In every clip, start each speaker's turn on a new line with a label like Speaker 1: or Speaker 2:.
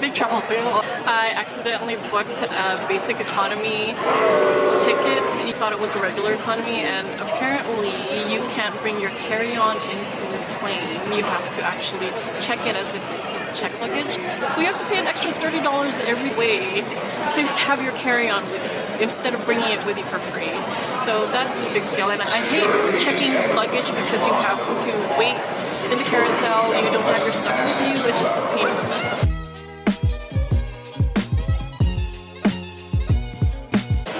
Speaker 1: big travel fail. I accidentally booked a basic economy ticket. You thought it was a regular economy, and apparently you can't bring your carry-on into the plane. You have to actually check it as if it's a checked luggage. So you have to pay an extra $30 every way to have your carry-on with you instead of bringing it with you for free. So that's a big fail, and I hate checking luggage because you have to wait in the carousel and you don't have your stuff with you. It's just a pain in the butt.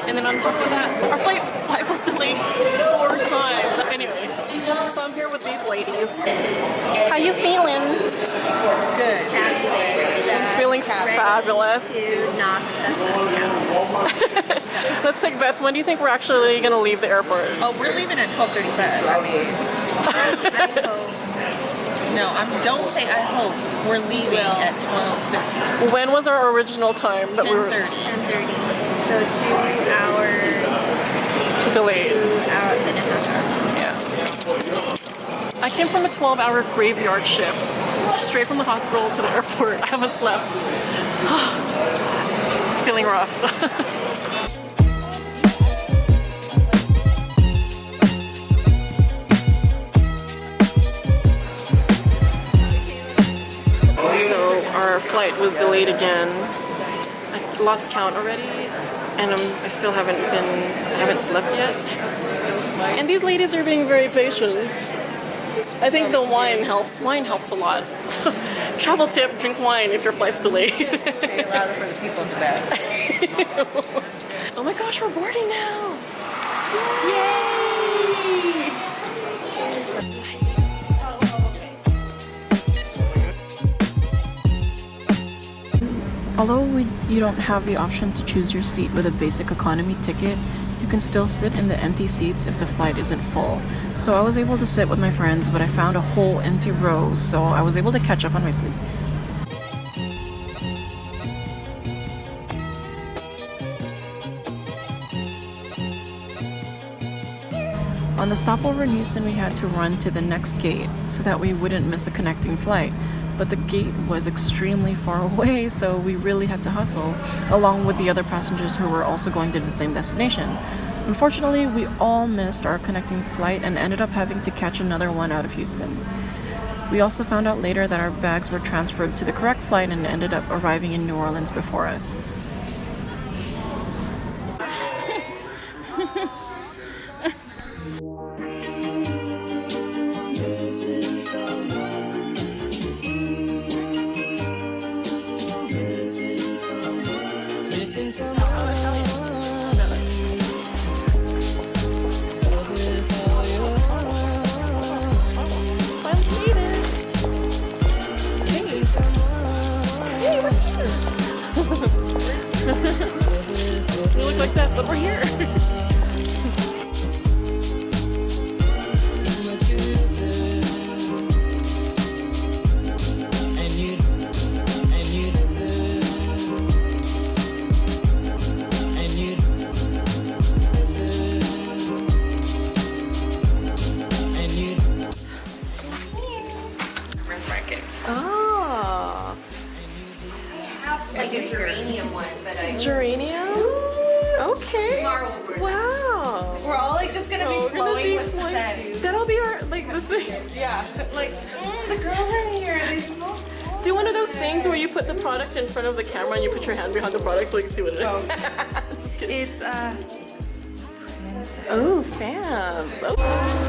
Speaker 1: And then on top of that, our flight was delayed 4 times. Anyway, so I'm here with these ladies. How you feeling?
Speaker 2: Good.
Speaker 1: Feeling fabulous.
Speaker 2: To knock the fuck out.
Speaker 1: Let's take bets. When do you think we're actually going to leave the airport?
Speaker 2: Oh, we're leaving at 12:35. I mean, I hope. No, don't say I hope. We're leaving at 12:13.
Speaker 1: When was our original time that we were
Speaker 2: 10:30. So 2 hours.
Speaker 1: delayed?
Speaker 2: 2.5 hours.
Speaker 1: Yeah. I came from a 12-hour graveyard shift, straight from the hospital to the airport. I haven't slept. Feeling rough. So our flight was delayed again. I lost count already, and I still haven't slept yet. And these ladies are being very patient. I think the wine helps. Wine helps a lot. Travel tip: drink wine if your flight's delayed.
Speaker 2: Say it louder for the people in the back.
Speaker 1: Oh my gosh, we're boarding now! Yay! Although you don't have the option to choose your seat with a basic economy ticket, you can still sit in the empty seats if the flight isn't full. So I was able to sit with my friends, but I found a whole empty row, so I was able to catch up on my sleep. On the stopover in Houston, we had to run to the next gate so that we wouldn't miss the connecting flight. But the gate was extremely far away, so we really had to hustle, along with the other passengers who were also going to the same destination. Unfortunately, we all missed our connecting flight and ended up having to catch another one out of Houston. We also found out later that our bags were transferred to the correct flight and ended up arriving in New Orleans before us. We look like that, but we're here. Oh.
Speaker 3: Like a geranium one, but I...
Speaker 1: Geranium? Okay. Wow.
Speaker 2: We're all like just gonna be flowing with scent.
Speaker 1: That'll be our, like, the thing.
Speaker 2: Yeah, like the girls are here. They smell.
Speaker 1: Do one of those things where you put the product in front of the camera and you put your hand behind the product so you can see what it is.
Speaker 2: Oh.
Speaker 1: Just kidding.
Speaker 2: It's
Speaker 1: Oh, fans. Oh.